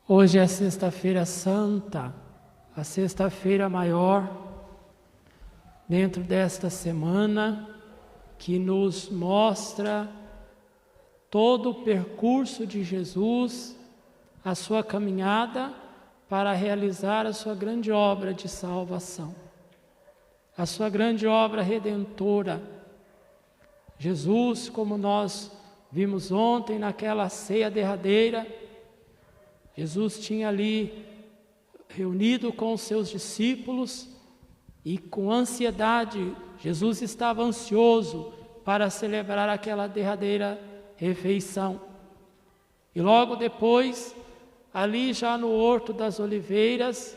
Hoje é Sexta-feira Santa, a Sexta-feira Maior, dentro desta semana que nos mostra todo o percurso de Jesus, a sua caminhada para realizar a sua grande obra de salvação, a sua grande obra redentora. Jesus, como nós vimos ontem naquela ceia derradeira, Jesus tinha ali reunido com os seus discípulos e com ansiedade, Jesus estava ansioso para celebrar aquela derradeira refeição. E logo depois, ali já no Horto das Oliveiras,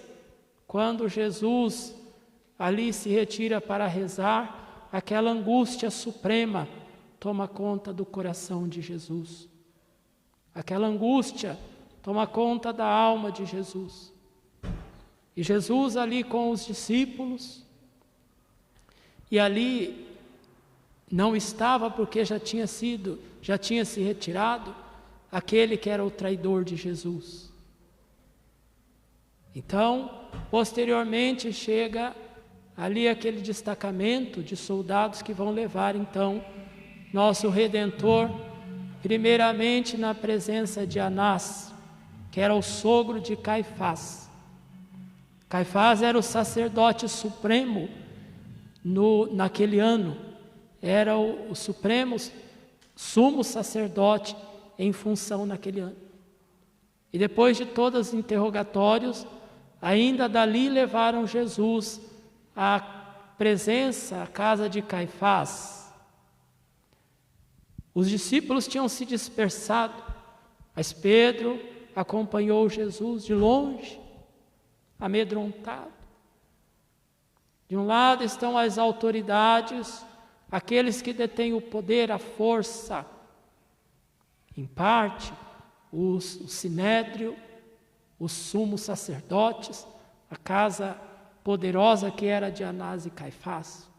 quando Jesus ali se retira para rezar, aquela angústia suprema toma conta do coração de Jesus. Aquela angústia toma conta da alma de Jesus. E Jesus ali com os discípulos, e ali não estava porque já tinha se retirado aquele que era o traidor de Jesus. Então, posteriormente chega ali aquele destacamento de soldados que vão levar então nosso Redentor, primeiramente na presença de Anás, que era o sogro de Caifás. Caifás era o sacerdote supremo naquele ano, era o sumo sacerdote em função naquele ano. E depois de todos os interrogatórios, ainda dali levaram Jesus à presença, à casa de Caifás. Os discípulos tinham se dispersado, mas Pedro acompanhou Jesus de longe, amedrontado. De um lado estão as autoridades, aqueles que detêm o poder, a força, em parte, o sinédrio, os sumos sacerdotes, a casa poderosa que era de Anás e Caifás.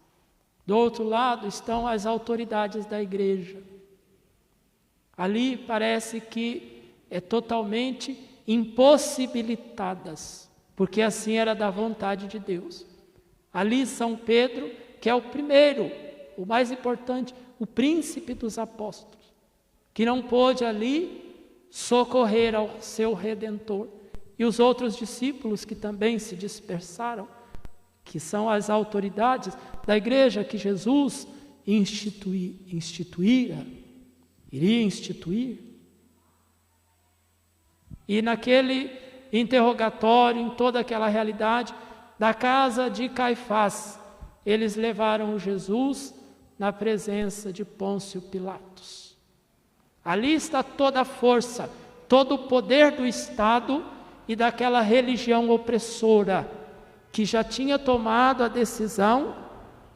Do outro lado estão as autoridades da igreja. Ali parece que totalmente impossibilitadas, porque assim era da vontade de Deus. Ali São Pedro, que é o primeiro, o mais importante, o príncipe dos apóstolos, que não pôde ali socorrer ao seu Redentor. E os outros discípulos que também se dispersaram, que são as autoridades da igreja que Jesus iria instituir. E naquele interrogatório, em toda aquela realidade, da casa de Caifás, eles levaram Jesus na presença de Pôncio Pilatos. Ali está toda a força, todo o poder do Estado e daquela religião opressora, que já tinha tomado a decisão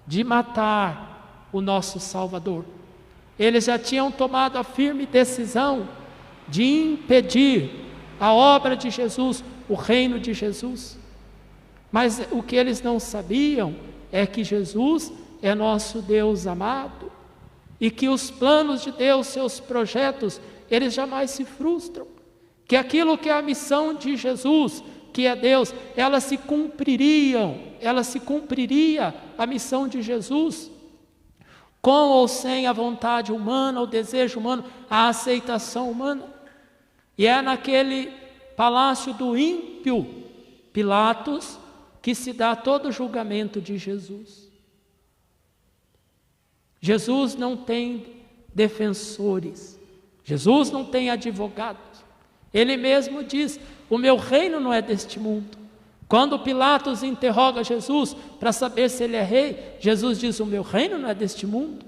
de matar o nosso Salvador. Eles já tinham tomado a firme decisão de impedir a obra de Jesus, o reino de Jesus. Mas o que eles não sabiam é que Jesus é nosso Deus amado e que os planos de Deus, seus projetos, eles jamais se frustram. Que aquilo que é a missão de Jesus, que é Deus, ela se cumpriria a missão de Jesus, com ou sem a vontade humana, o desejo humano, a aceitação humana. E é naquele palácio do ímpio Pilatos que se dá todo o julgamento de Jesus. Jesus não tem defensores, Jesus não tem advogados. Ele mesmo diz: o meu reino não é deste mundo. Quando Pilatos interroga Jesus para saber se ele é rei, Jesus diz: o meu reino não é deste mundo.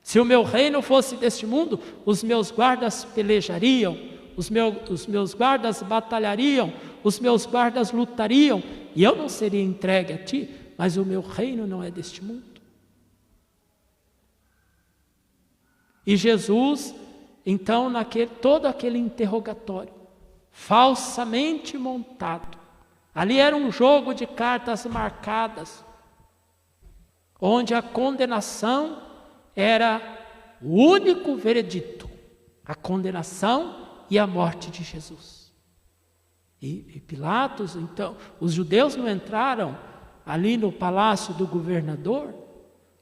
Se o meu reino fosse deste mundo, os meus guardas pelejariam, os meus guardas batalhariam, os meus guardas lutariam, e eu não seria entregue a ti, mas o meu reino não é deste mundo. E Jesus, então, todo aquele interrogatório, falsamente montado, ali era um jogo de cartas marcadas, onde a condenação era o único veredito, a condenação e a morte de Jesus. E Pilatos, então, os judeus não entraram ali no palácio do governador,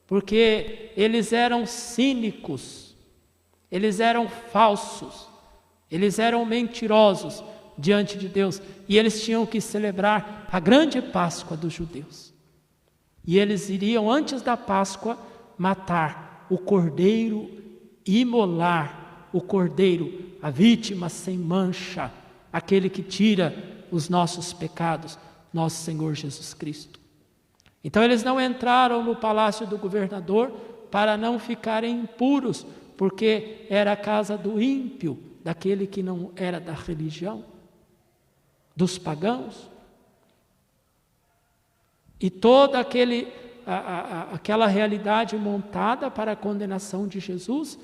porque eles eram cínicos, eles eram falsos, eles eram mentirosos diante de Deus, e eles tinham que celebrar a grande Páscoa dos judeus. E eles iriam, antes da Páscoa, matar o cordeiro, imolar o cordeiro, a vítima sem mancha, aquele que tira os nossos pecados, nosso Senhor Jesus Cristo. Então eles não entraram no palácio do governador para não ficarem impuros, porque era a casa do ímpio, daquele que não era da religião, dos pagãos. E toda aquela realidade montada para a condenação de Jesus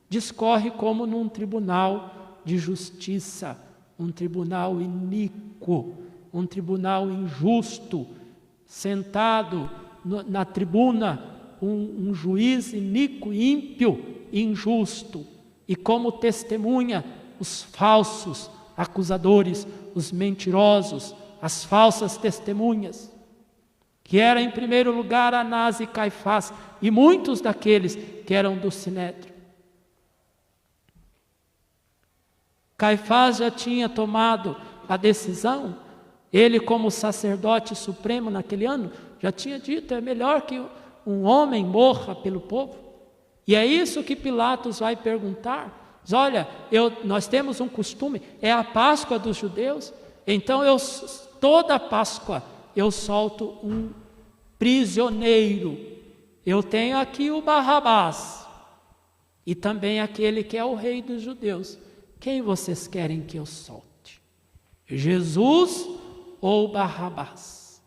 discorre como num tribunal de justiça, um tribunal iníquo, um tribunal injusto, sentado na tribuna um juiz iníquo, ímpio, injusto, e como testemunha os falsos acusadores, os mentirosos, as falsas testemunhas, que era em primeiro lugar Anás e Caifás, e muitos daqueles que eram do Sinédrio. Caifás já tinha tomado a decisão, ele como sacerdote supremo naquele ano, já tinha dito, é melhor que um homem morra pelo povo. E é isso que Pilatos vai perguntar. Diz, olha, nós temos um costume, é a Páscoa dos judeus, então toda Páscoa eu solto um prisioneiro. Eu tenho aqui o Barrabás, e também aquele que é o rei dos judeus. Quem vocês querem que eu solte? Jesus ou Barrabás?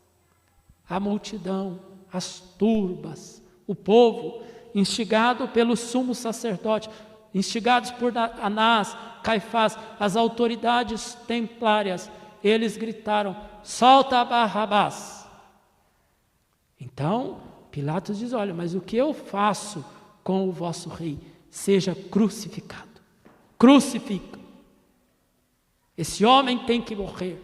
A multidão, as turbas, o povo, instigado pelo sumo sacerdote, instigados por Anás, Caifás, as autoridades templárias, eles gritaram, solta Barrabás. Então, Pilatos diz, olha, mas o que eu faço com o vosso rei? Seja crucificado. Crucifica. Esse homem tem que morrer.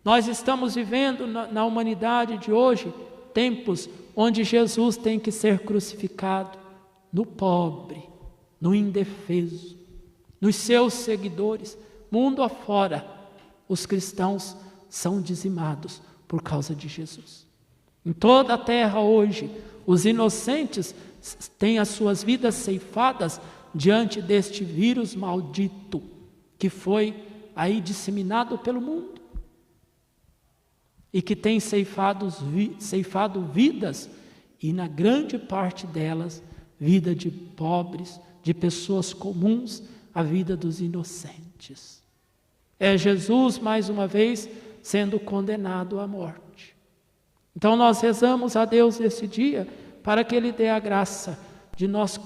Nós estamos vivendo na humanidade de hoje tempos onde Jesus tem que ser crucificado no pobre, no indefeso, nos seus seguidores. Mundo afora, os cristãos são dizimados por causa de Jesus. Em toda a terra hoje, os inocentes têm as suas vidas ceifadas diante deste vírus maldito que foi aí disseminado pelo mundo e que tem ceifado vidas, e na grande parte delas, vida de pobres, de pessoas comuns, a vida dos inocentes. É Jesus, mais uma vez, sendo condenado à morte. Então nós rezamos a Deus nesse dia para que Ele dê a graça de nós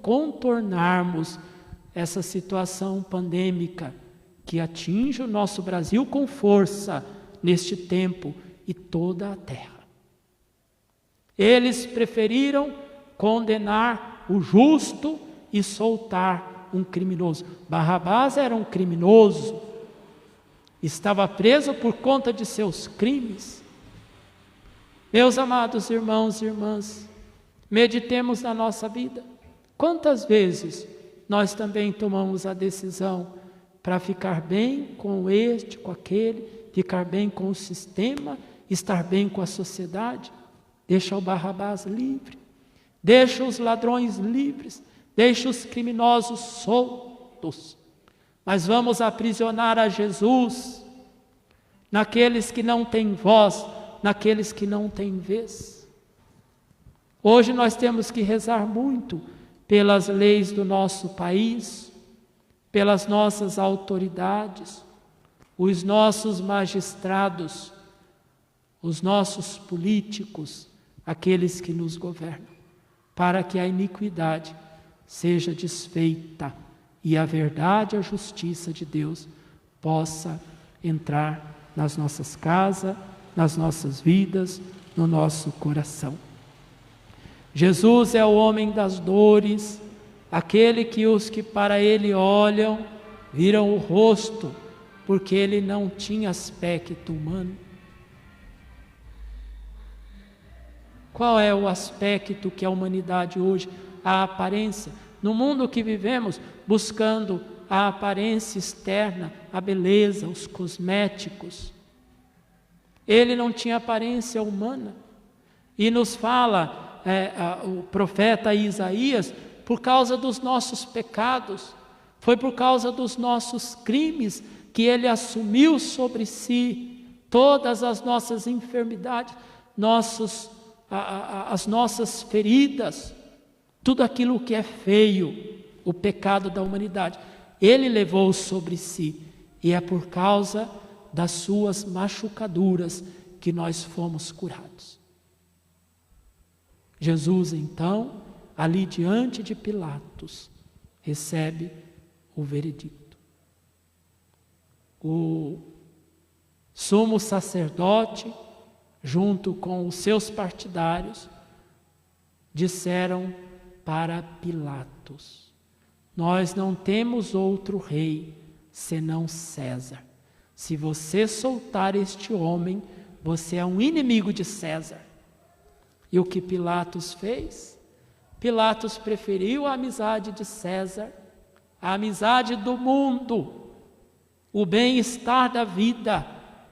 contornarmos essa situação pandêmica que atinge o nosso Brasil com força neste tempo e toda a terra. Eles preferiram condenar o justo e soltar um criminoso. Barrabás era um criminoso, estava preso por conta de seus crimes. Meus amados irmãos e irmãs, meditemos na nossa vida. Quantas vezes nós também tomamos a decisão para ficar bem com este, com aquele, ficar bem com o sistema, estar bem com a sociedade? Deixa o Barrabás livre, deixa os ladrões livres, deixa os criminosos soltos. Mas vamos aprisionar a Jesus naqueles que não têm voz, naqueles que não têm vez. Hoje nós temos que rezar muito pelas leis do nosso país, pelas nossas autoridades, os nossos magistrados, os nossos políticos, aqueles que nos governam, para que a iniquidade seja desfeita e a verdade, a justiça de Deus possa entrar nas nossas casas, nas nossas vidas, no nosso coração. Jesus é o homem das dores, aquele que os que para Ele olham viram o rosto, porque ele não tinha aspecto humano. Qual é o aspecto que a humanidade hoje, a aparência? No mundo que vivemos, buscando a aparência externa, a beleza, os cosméticos. Ele não tinha aparência humana. E nos fala o profeta Isaías, por causa dos nossos pecados, foi por causa dos nossos crimes que ele assumiu sobre si todas as nossas enfermidades, as nossas feridas, tudo aquilo que é feio, o pecado da humanidade, ele levou sobre si, e é por causa das suas machucaduras que nós fomos curados. Jesus, então, ali diante de Pilatos, recebe o veredicto. O sumo sacerdote, junto com os seus partidários, disseram para Pilatos: nós não temos outro rei senão César. Se você soltar este homem, você é um inimigo de César. E o que Pilatos fez? Pilatos preferiu a amizade de César, a amizade do mundo, o bem-estar da vida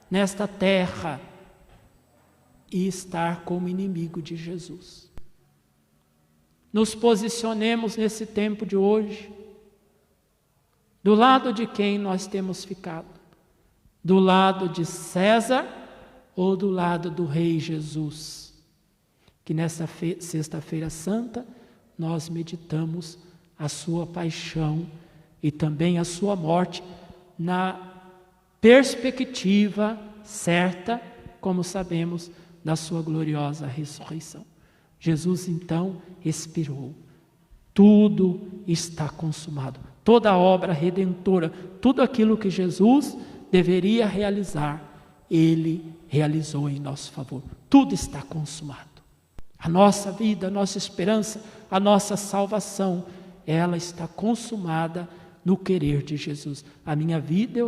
nesta terra, e estar como inimigo de Jesus. Nos posicionemos nesse tempo de hoje, do lado de quem nós temos ficado? Do lado de César ou do lado do Rei Jesus? Que nessa sexta-feira santa nós meditamos a sua paixão e também a sua morte na perspectiva certa, como sabemos, da sua gloriosa ressurreição. Jesus então expirou. Tudo está consumado. Toda a obra redentora, tudo aquilo que Jesus deveria realizar, Ele realizou em nosso favor. Tudo está consumado. A nossa vida, a nossa esperança, a nossa salvação, ela está consumada no querer de Jesus. A minha vida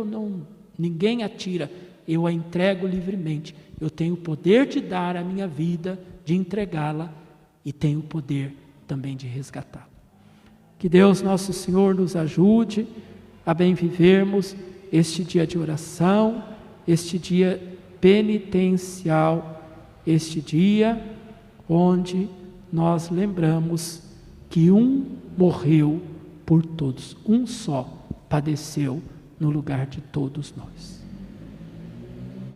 ninguém a tira, eu a entrego livremente. Eu tenho o poder de dar a minha vida, de entregá-la, e tenho o poder também de resgatá-la. Que Deus nosso Senhor nos ajude a bem vivermos este dia de oração, este dia penitencial, este dia onde nós lembramos que um morreu por todos, um só padeceu no lugar de todos nós.